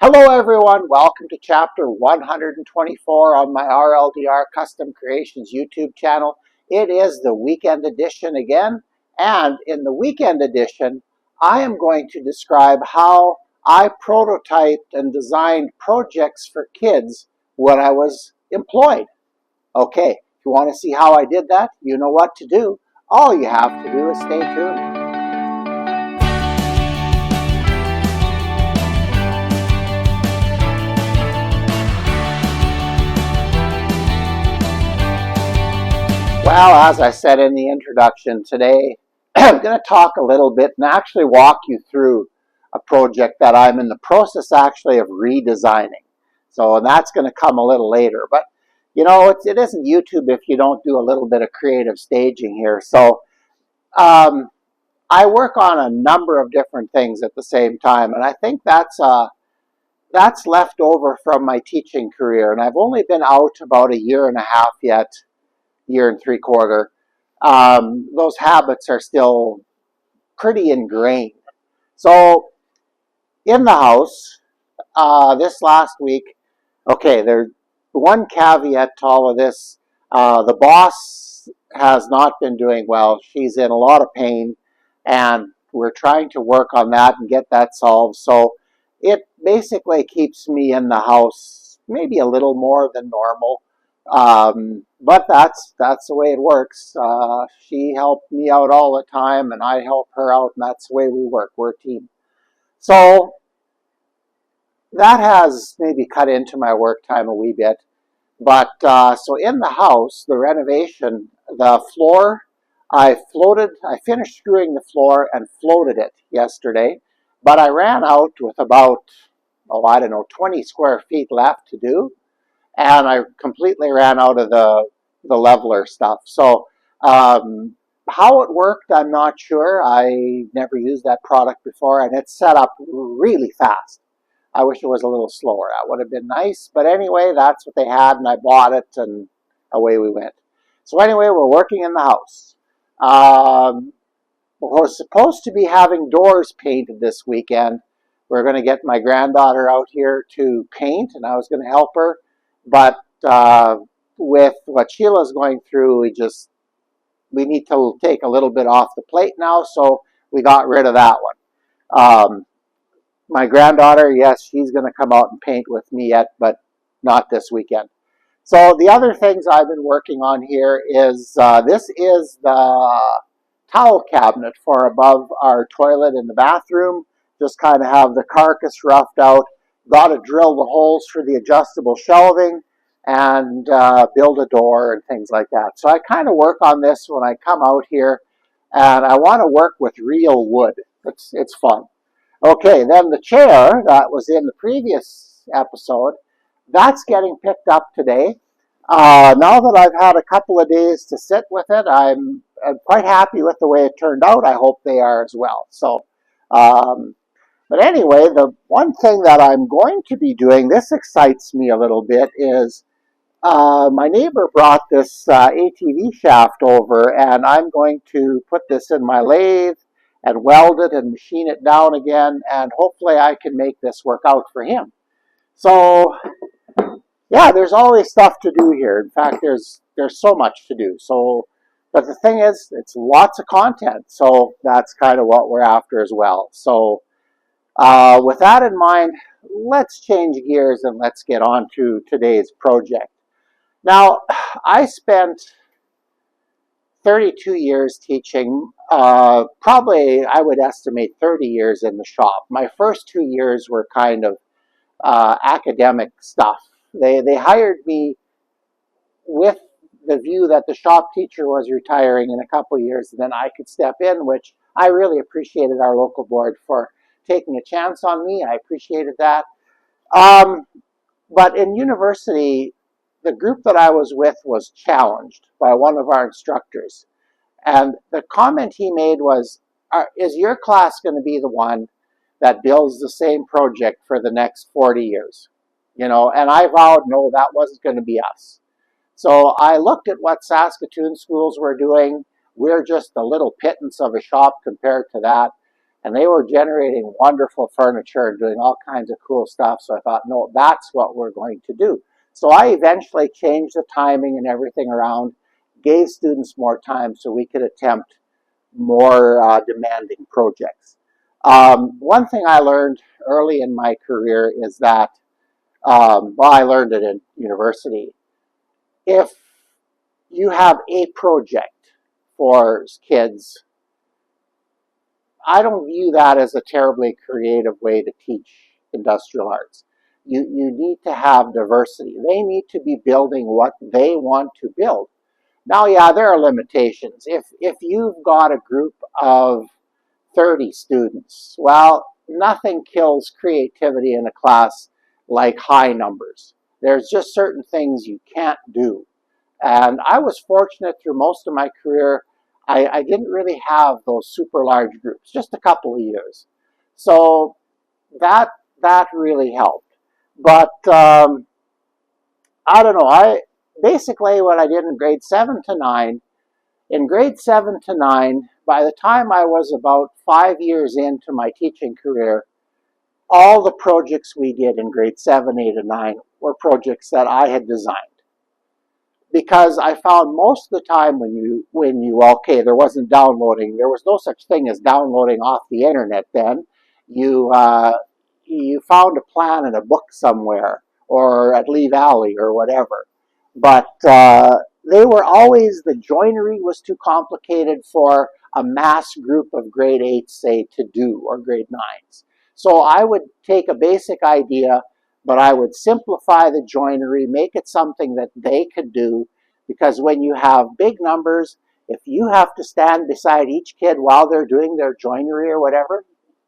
Hello everyone, welcome to chapter 124 on my RLDR Custom Creations YouTube channel. It is the weekend edition again, and in the weekend edition, I am going to describe how I prototyped and designed projects for kids when I was employed. Okay, if you want to see how I did that, you know what to do. All you have to do is stay tuned. Well, as I said in the introduction today, I'm going to talk a little bit and actually walk you through a project that I'm in the process actually of redesigning. So that's going to come a little later. But, you know, it isn't YouTube if you don't do a little bit of creative staging here. So I work on a number of different things at the same time. And I think that's left over from my teaching career. And I've only been out about a year and a half yet. Year and three-quarter, those habits are still pretty ingrained. So in the house, this last week, okay, there's one caveat to all of this. The boss has not been doing well. She's in a lot of pain, and we're trying to work on that and get that solved. So it basically keeps me in the house maybe a little more than normal. But that's the way it works. She helped me out all the time, and I help her out, and that's the way we work. We're a team. So that has maybe cut into my work time a wee bit. But so in the house, the renovation, the floor, I finished screwing the floor and floated it yesterday. But I ran out with about, 20 square feet left to do. And I completely ran out of the leveler stuff. So how it worked, I'm not sure. I never used that product before, and it's set up really fast. I wish it was a little slower. That would have been nice. But anyway, that's what they had, and I bought it, and away we went. So anyway, we're working in the house. We're supposed to be having doors painted this weekend. We're going to get my granddaughter out here to paint, and I was going to help her. But with what Sheila's going through, we need to take a little bit off the plate now, so we got rid of that one. My granddaughter, yes, she's going to come out and paint with me yet, but not this weekend. So the other things I've been working on here is, this is the towel cabinet for above our toilet in the bathroom. Just kind of have the carcass roughed out. Got to drill the holes for the adjustable shelving and build a door and things like that. So I kind of work on this when I come out here, and I want to work with real wood. It's fun. Okay, then the chair that was in the previous episode, that's getting picked up today. Now that I've had a couple of days to sit with it, I'm quite happy with the way it turned out. I hope they are as well. So, but anyway, the one thing that I'm going to be doing, this excites me a little bit, is my neighbor brought this ATV shaft over, and I'm going to put this in my lathe and weld it and machine it down again, and hopefully I can make this work out for him. So, yeah, there's always stuff to do here. In fact, there's so much to do. So, but the thing is, it's lots of content, so that's kind of what we're after as well. So, with that in mind, let's change gears and let's get on to today's project. Now, I spent 32 years teaching, probably I would estimate 30 years in the shop. My first 2 years were kind of academic stuff. They hired me with the view that the shop teacher was retiring in a couple of years, and then I could step in, which I really appreciated our local board for taking a chance on me. I appreciated that. But in university, the group that I was with was challenged by one of our instructors. And the comment he made was, is your class going to be the one that builds the same project for the next 40 years? You know, and I vowed, no, that wasn't going to be us. So I looked at what Saskatoon schools were doing. We're just a little pittance of a shop compared to that. And they were generating wonderful furniture and doing all kinds of cool stuff. So I thought, no, that's what we're going to do. So I eventually changed the timing and everything around, gave students more time so we could attempt more demanding projects. One thing I learned early in my career is that, well, I learned it in university. If you have a project for kids, I don't view that as a terribly creative way to teach industrial arts. You need to have diversity. They need to be building what they want to build. Now, yeah, there are limitations. If you've got a group of 30 students, well, nothing kills creativity in a class like high numbers. There's just certain things you can't do. And I was fortunate through most of my career. I didn't really have those super large groups, just a couple of years. So that really helped. But I don't know. I basically what I did in grade 7 to 9. In grade 7 to 9, by the time I was about 5 years into my teaching career, all the projects we did in grade 7, 8, and 9 were projects that I had designed. Because I found most of the time when you okay, there wasn't downloading. There was no such thing as downloading off the internet then. You found a plan in a book somewhere or at Lee Valley or whatever. But they were always, the joinery was too complicated for a mass group of grade 8s, say, to do, or grade 9s. So I would take a basic idea, but I would simplify the joinery, make it something that they could do, because when you have big numbers, if you have to stand beside each kid while they're doing their joinery or whatever,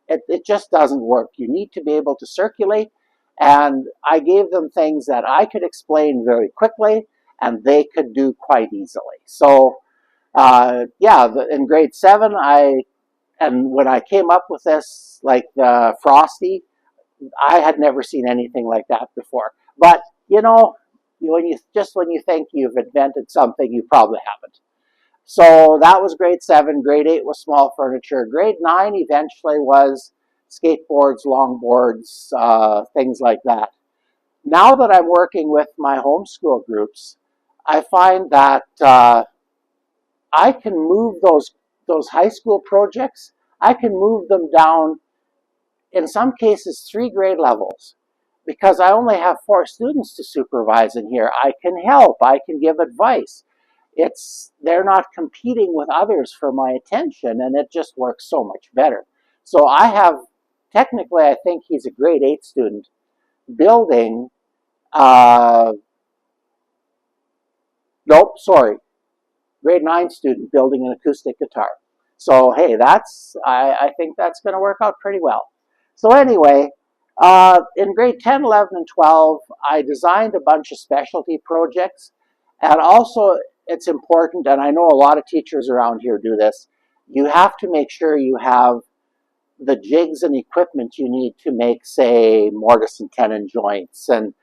it just doesn't work. You need to be able to circulate, and I gave them things that I could explain very quickly and they could do quite easily. So yeah, in grade 7, and when I came up with this, like the Frosty, I had never seen anything like that before. But you know, when you think you've invented something, you probably haven't. So that was grade 7. Grade 8 was small furniture. Grade 9 eventually was skateboards, longboards, things like that. Now that I'm working with my homeschool groups, I find that I can move those high school projects, I can move them down, in some cases, 3 grade levels. Because I only have 4 students to supervise in here. I can help, I can give advice. They're not competing with others for my attention, and it just works so much better. So I have, technically, I think he's a grade 8 student building, nope, sorry, grade 9 student building an acoustic guitar. So hey, I think that's going to work out pretty well. So anyway, in grade 10, 11, and 12, I designed a bunch of specialty projects. And also, it's important, and I know a lot of teachers around here do this, you have to make sure you have the jigs and equipment you need to make, say, mortise and tenon joints and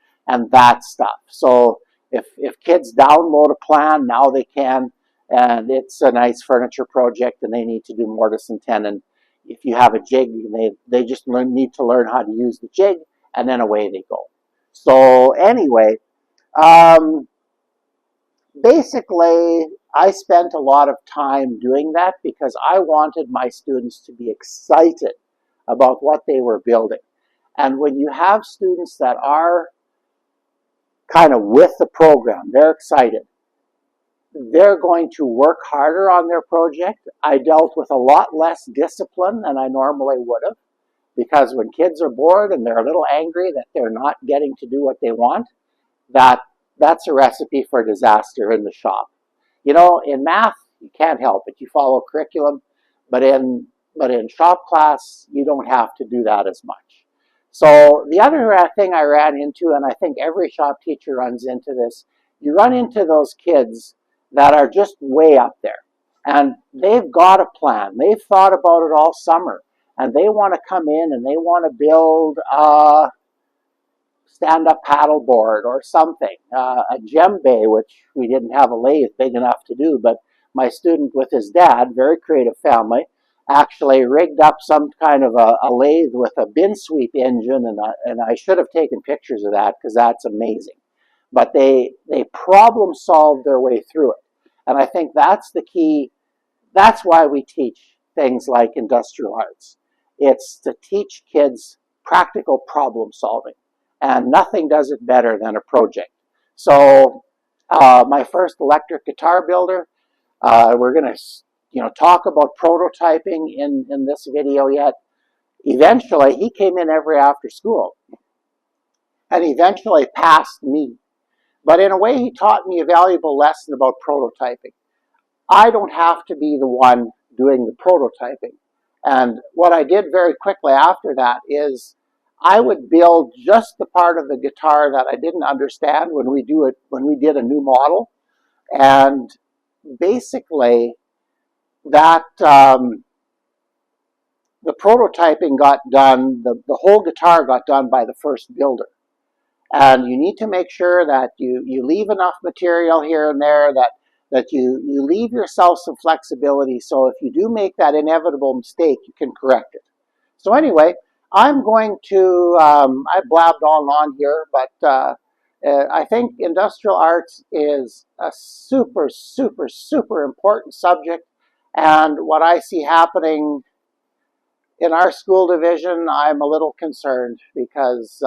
that stuff. So if kids download a plan, now they can, and it's a nice furniture project and they need to do mortise and tenon. If you have a jig, they just need to learn how to use the jig, and then away they go. So anyway, basically, I spent a lot of time doing that because I wanted my students to be excited about what they were building. And when you have students that are kind of with the program, they're excited, they're going to work harder on their project. I dealt with a lot less discipline than I normally would have, because when kids are bored and they're a little angry that they're not getting to do what they want, that's a recipe for disaster in the shop. You know, in math, you can't help it. You follow curriculum, but in shop class, you don't have to do that as much. So the other thing I ran into, and I think every shop teacher runs into this, you run into those kids that are just way up there. And they've got a plan. They've thought about it all summer. And they want to come in and they want to build a stand-up paddleboard or something, a djembe, which we didn't have a lathe big enough to do, but my student with his dad, very creative family, actually rigged up some kind of a lathe with a bin sweep engine, and I should have taken pictures of that because that's amazing. But they problem solved their way through it. And I think that's the key. That's why we teach things like industrial arts. It's to teach kids practical problem solving. And nothing does it better than a project. So my first electric guitar builder, we're going to talk about prototyping in this video yet. Eventually, he came in every after school and eventually passed me. But in a way, he taught me a valuable lesson about prototyping. I don't have to be the one doing the prototyping. And what I did very quickly after that is I would build just the part of the guitar that I didn't understand when we did a new model. And basically, that the prototyping got done, the whole guitar got done by the first builder. And you need to make sure that you leave enough material here and there, that you leave yourself some flexibility, so if you do make that inevitable mistake, you can correct it. So anyway, I'm going to, I blabbed on here, but I think industrial arts is a super, super, super important subject. And what I see happening in our school division, I'm a little concerned because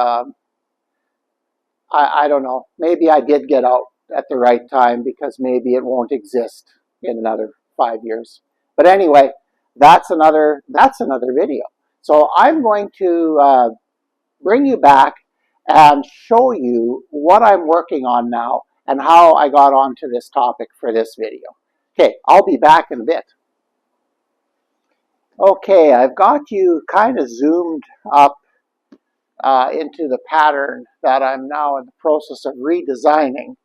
I don't know. Maybe I did get out at the right time because maybe it won't exist in another 5 years. But anyway, that's another video. So I'm going to bring you back and show you what I'm working on now and how I got onto this topic for this video. Okay, I'll be back in a bit. Okay, I've got you kind of zoomed up into the pattern that I'm now in the process of redesigning.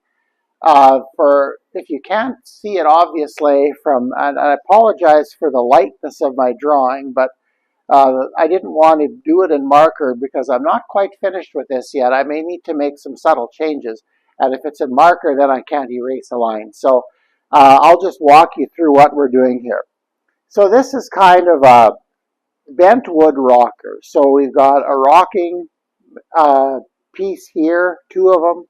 For if you can't see it obviously from, and I apologize for the lightness of my drawing, but I didn't want to do it in marker because I'm not quite finished with this yet. I may need to make some subtle changes, and if it's in marker, then I can't erase a line. So I'll just walk you through what we're doing here. So this is kind of a bent wood rocker. So we've got a rocking piece here, two of them,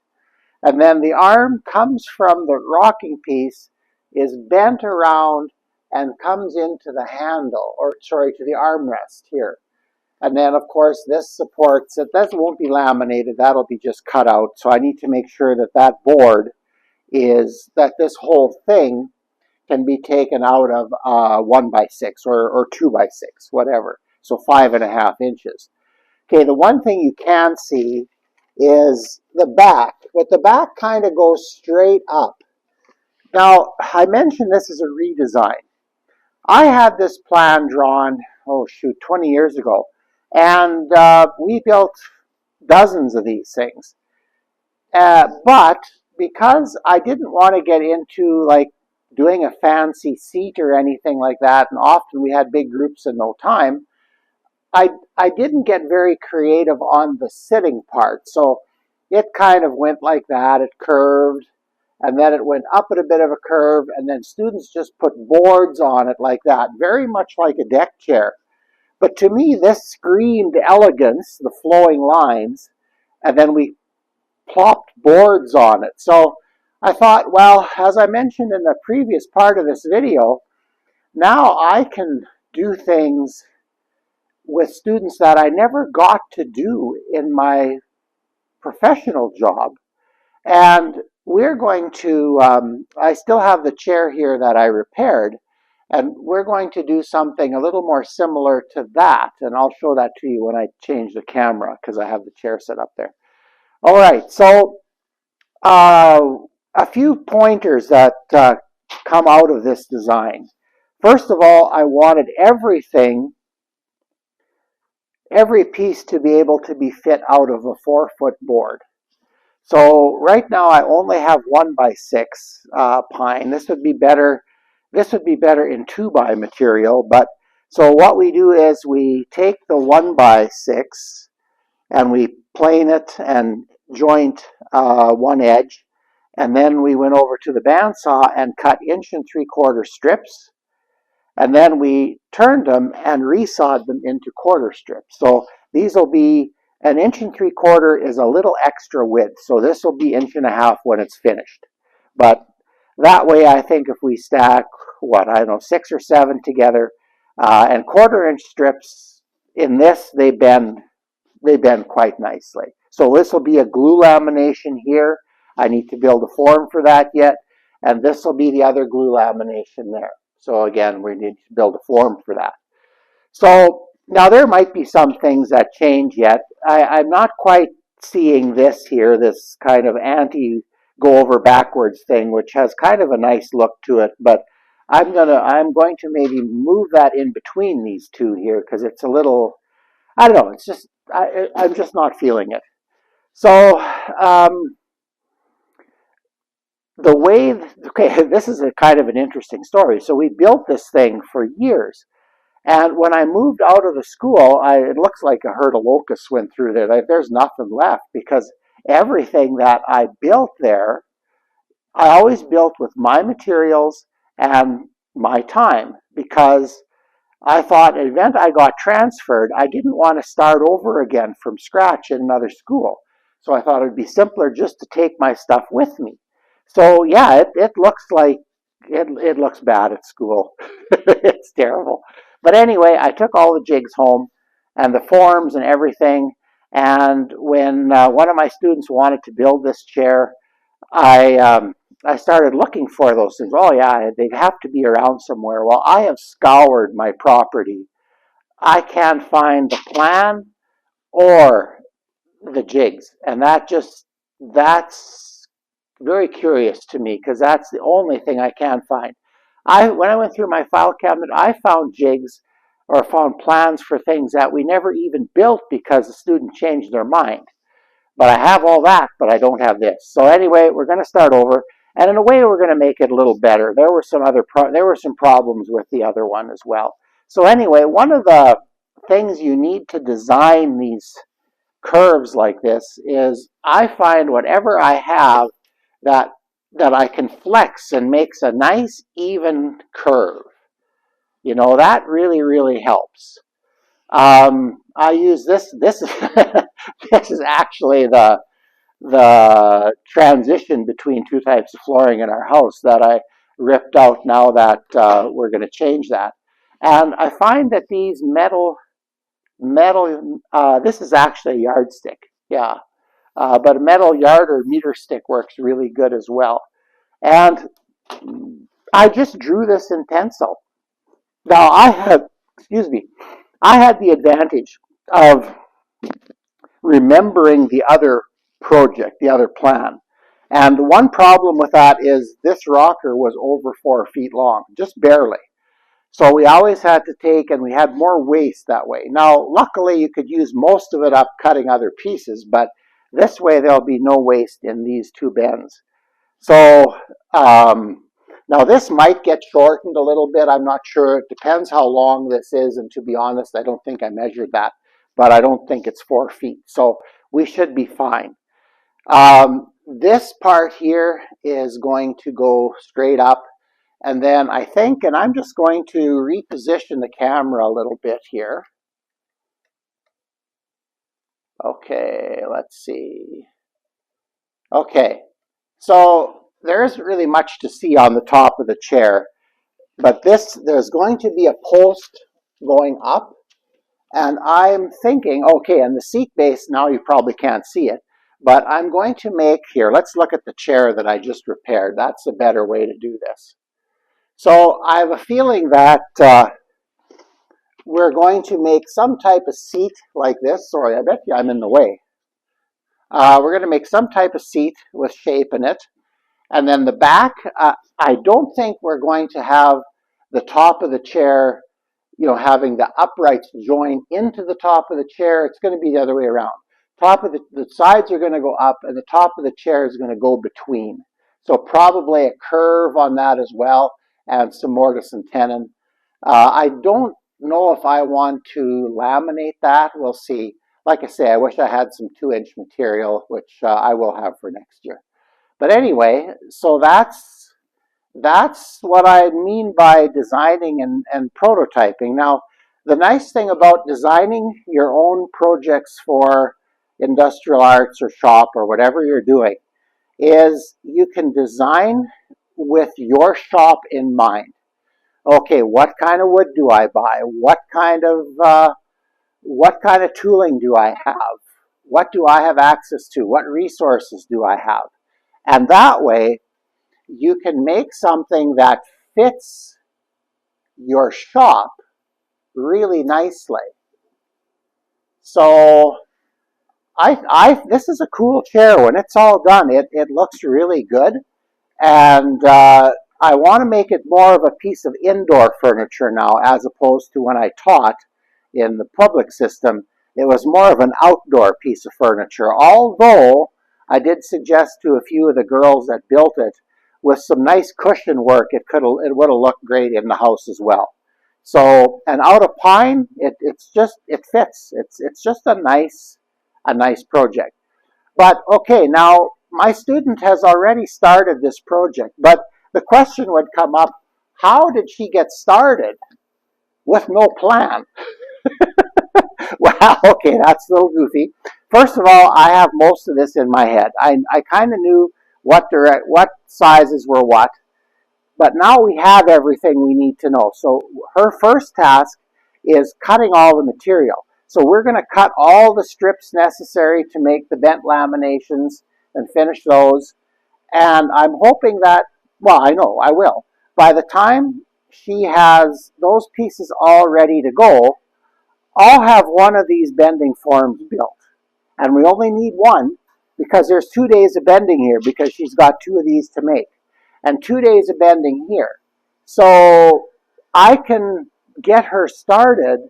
and then the arm comes from the rocking piece, is bent around and comes into the handle, or sorry, to the armrest here. And then of course this supports it. That won't be laminated, that'll be just cut out. So I need to make sure that that board that this whole thing can be taken out of 1x6 or 2x6, whatever. So 5.5 inches. Okay, the one thing you can see is the back, but the back kind of goes straight up. Now, I mentioned this is a redesign. I had this plan drawn, 20 years ago, and we built dozens of these things. But because I didn't want to get into like doing a fancy seat or anything like that, and often we had big groups in no time, I didn't get very creative on the sitting part. So it kind of went like that. It curved, and then it went up at a bit of a curve, and then students just put boards on it like that, very much like a deck chair. But to me, this screamed elegance, the flowing lines, and then we plopped boards on it. So I thought, well, as I mentioned in the previous part of this video, now I can do things with students that I never got to do in my professional job. And we're going to, I still have the chair here that I repaired, and we're going to do something a little more similar to that. And I'll show that to you when I change the camera because I have the chair set up there. All right, so a few pointers that come out of this design. First of all, I wanted every piece to be able to be fit out of a 4-foot board. So right now I only have 1x6 pine. This would be better in 2x material. But so what we do is we take the 1x6 and we plane it and joint one edge, and then we went over to the bandsaw and cut 1 3/4 strips. And then we turned them and resawed them into quarter strips. So these will be an inch and 3/4 is a little extra width. So this will be inch and a half when it's finished. But that way, I think if we stack, what, I don't know, 6 or 7 together, and 1/4 inch strips in this, they bend quite nicely. So this will be a glue lamination here. I need to build a form for that yet. And this will be the other glue lamination there. So again, we need to build a form for that. So now there might be some things that change yet. I'm not quite seeing this here, this kind of anti go over backwards thing, which has kind of a nice look to it. But I'm going to maybe move that in between these two here because it's a little, I don't know. It's just I'm just not feeling it. So the way, okay, this is a kind of an interesting story. So we built this thing for years. And when I moved out of the school, it looks like a herd of locusts went through there. Like, there's nothing left because everything that I built there, I always built with my materials and my time because I thought in the event I got transferred, I didn't want to start over again from scratch in another school. So I thought it would be simpler just to take my stuff with me. So yeah, it looks like it looks bad at school. It's terrible. But anyway, I took all the jigs home and the forms and everything. And when one of my students wanted to build this chair, I started looking for those things. Oh yeah, they have to be around somewhere. Well, I have scoured my property. I can't find the plan or the jigs, and that's very curious to me because that's the only thing I can find. When I went through my file cabinet, I found jigs or found plans for things that we never even built because the student changed their mind. But I have all that, but I don't have this. So anyway, we're going to start over, and in a way, we're going to make it a little better. There were some problems with the other one as well. So anyway, one of the things you need to design these curves like this is I find whatever I have that I can flex and makes a nice even curve. You know, that really, really helps. I use this. This is this is actually the transition between two types of flooring in our house that I ripped out now that we're going to change that. And I find that these metal, this is actually a yardstick, yeah. But a metal yard or meter stick works really good as well. And I just drew this in pencil. Now excuse me, I had the advantage of remembering the other project, the other plan. And the one problem with that is this rocker was over 4 feet long, just barely. So we always had to take, and we had more waste that way. Now, luckily, you could use most of it up cutting other pieces, but this way there'll be no waste in these two bends. So now this might get shortened a little bit. I'm not sure. It depends how long this is, and to be honest, I don't think I measured that, but I don't think it's 4 feet. So we should be fine. This part here is going to go straight up. And then I think, and I'm just going to reposition the camera a little bit here. Okay, let's see. Okay, so there isn't really much to see on the top of the chair, but there's going to be a post going up. And I'm thinking, okay, and the seat base, now you probably can't see it, but I'm going to make here, let's look at the chair that I just repaired. That's a better way to do this. So I have a feeling that we're going to make some type of seat like this. Sorry, I bet you I'm in the way. We're going to make some type of seat with shape in it. And then the back, I don't think we're going to have the top of the chair, you know, having the uprights join into the top of the chair. It's going to be the other way around. Top of the sides are going to go up, and the top of the chair is going to go between. So probably a curve on that as well, and some mortise and tenon. I don't know if I want to laminate that. We'll see. Like I say, I wish I had some 2-inch material, which I will have for next year. But anyway, so that's that's what I mean by designing and prototyping. Now, the nice thing about designing your own projects for industrial arts or shop or whatever you're doing is you can design with your shop in mind. Okay, what kind of wood do I buy? What kind of tooling do I have? What do I have access to? What resources do I have? And that way, you can make something that fits your shop really nicely. So this is a cool chair. When it's all done, it looks really good. And I want to make it more of a piece of indoor furniture now, as opposed to when I taught in the public system. It was more of an outdoor piece of furniture, although I did suggest to a few of the girls that built it, with some nice cushion work, it would have looked great in the house as well. So, and out of pine, it fits. It's just a nice project. But okay, now my student has already started this project, but the question would come up, how did she get started with no plan? Well, okay, that's a little goofy. First of all, I have most of this in my head. I kind of knew what sizes were what, but now we have everything we need to know. So her first task is cutting all the material. So we're going to cut all the strips necessary to make the bent laminations and finish those. And I'm hoping that, well, I know I will. By the time she has those pieces all ready to go, I'll have one of these bending forms built. And we only need one because there's 2 days of bending here because she's got 2 of these to make. And 2 days of bending here. So I can get her started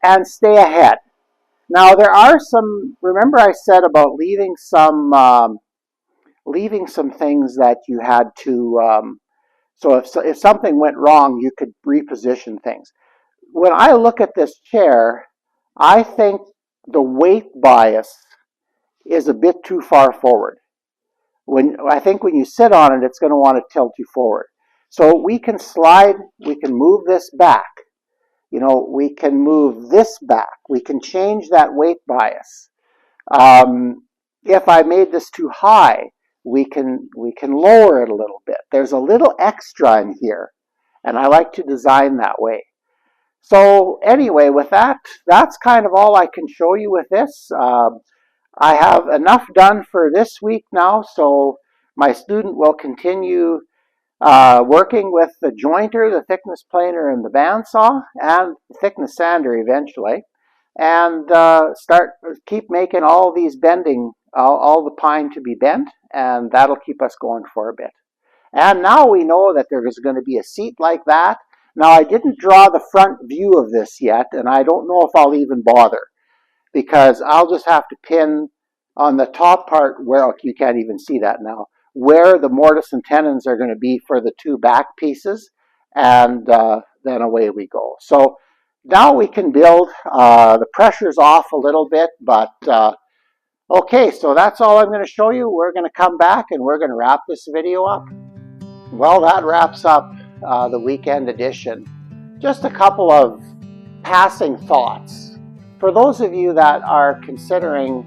and stay ahead. Now there are some, remember I said about leaving some things that you had to, so if something went wrong, you could reposition things. When I look at this chair, I think the weight bias is a bit too far forward. I think when you sit on it, it's going to want to tilt you forward. So we can move this back. We can move this back. We can change that weight bias. If I made this too high, we can lower it a little bit. There's a little extra in here, and I like to design that way. So anyway, with that, that's kind of all I can show you with this. I have enough done for this week now, so my student will continue working with the jointer, the thickness planer, and the bandsaw, and the thickness sander eventually, and keep making all these bending, all the pine to be bent, and that'll keep us going for a bit. And now we know that there is going to be a seat like that. Now I didn't draw the front view of this yet, and I don't know if I'll even bother, because I'll just have to pin on the top part where, you can't even see that now, where the mortise and tenons are going to be for the 2 back pieces, and then away we go. So now we can build. The pressure's off a little bit, but okay, so that's all I'm going to show you. We're going to come back and we're going to wrap this video up. Well, that wraps up the weekend edition. Just a couple of passing thoughts. For those of you that are considering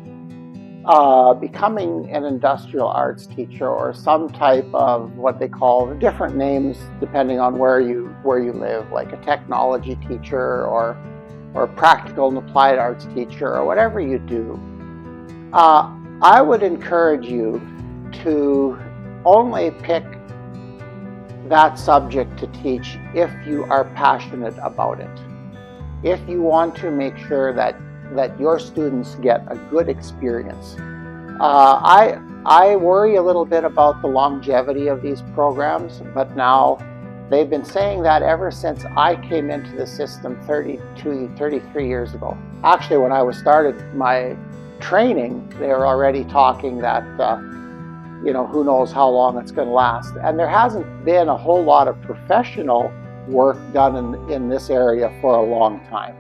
becoming an industrial arts teacher, or some type of what they call different names depending on where you live, like a technology teacher or practical and applied arts teacher, or whatever you do, I would encourage you to only pick that subject to teach if you are passionate about it. If you want to make sure that your students get a good experience. I worry a little bit about the longevity of these programs, but now they've been saying that ever since I came into the system 33 years ago. Actually, when I was started my training, they were already talking that who knows how long it's going to last. And there hasn't been a whole lot of professional work done in this area for a long time.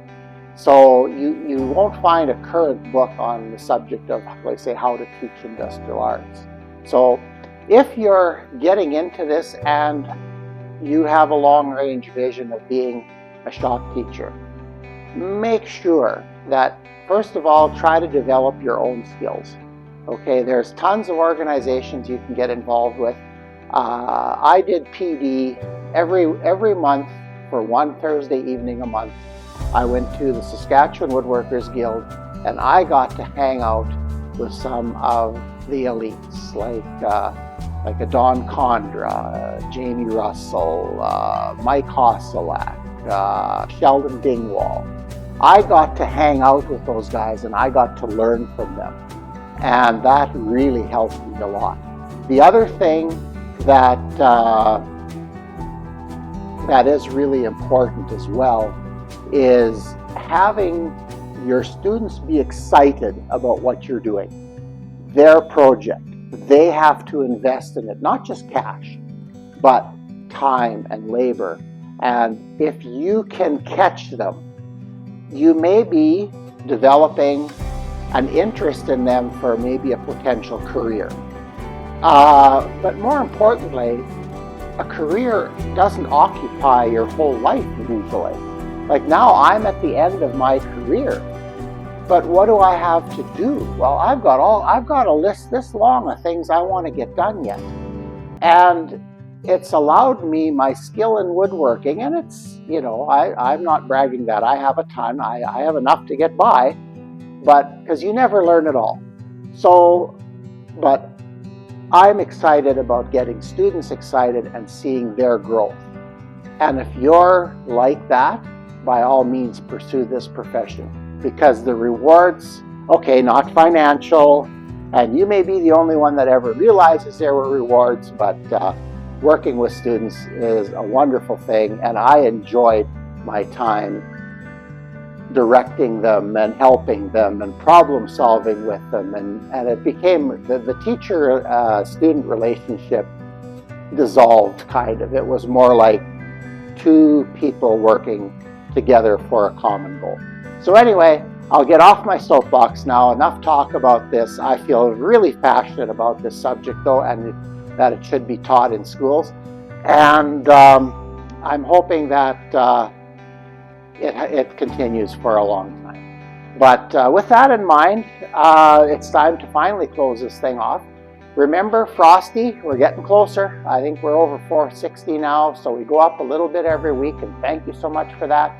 So you won't find a current book on the subject of, let's say, how to teach industrial arts. So If you're getting into this and you have a long-range vision of being a shop teacher, make sure that, first of all, try to develop your own skills. Okay, there's tons of organizations you can get involved with. I did PD every month for one Thursday evening a month. I went to the Saskatchewan Woodworkers Guild, and I got to hang out with some of the elites, like a Don Condra, Jamie Russell, Mike Hosselak, Sheldon Dingwall. I got to hang out with those guys and I got to learn from them. And that really helped me a lot. The other thing that is really important as well is having your students be excited about what you're doing. Their project. They have to invest in it, not just cash, but time and labor. And if you can catch them, you may be developing an interest in them for maybe a potential career. But more importantly, a career doesn't occupy your whole life usually. Like now I'm at the end of my career, but what do I have to do? Well, I've got a list this long of things I want to get done yet. And it's allowed me my skill in woodworking, and it's, I'm not bragging that I have a ton. I have enough to get by, but because you never learn it all. So, but I'm excited about getting students excited and seeing their growth. And if you're like that, by all means pursue this profession, because the rewards, okay, not financial, and you may be the only one that ever realizes there were rewards, but working with students is a wonderful thing, and I enjoyed my time directing them and helping them and problem solving with them, and it became the teacher-student relationship dissolved kind of. It was more like two people working together for a common goal. So anyway, I'll get off my soapbox now. Enough talk about this. I feel really passionate about this subject though, and that it should be taught in schools. And I'm hoping that it continues for a long time. But with that in mind, it's time to finally close this thing off. Remember, Frosty, we're getting closer. I think we're over 460 now, so we go up a little bit every week, and thank you so much for that.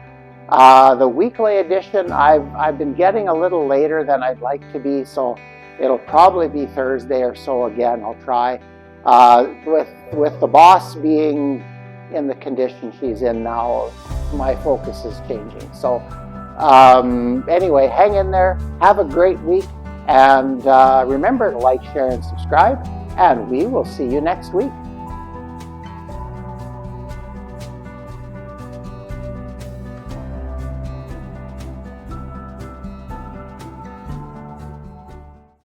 The weekly edition, I've been getting a little later than I'd like to be, so it'll probably be Thursday or so again. I'll try. With the boss being in the condition she's in now, my focus is changing. So anyway, hang in there. Have a great week. And remember to like, share, and subscribe. And we will see you next week.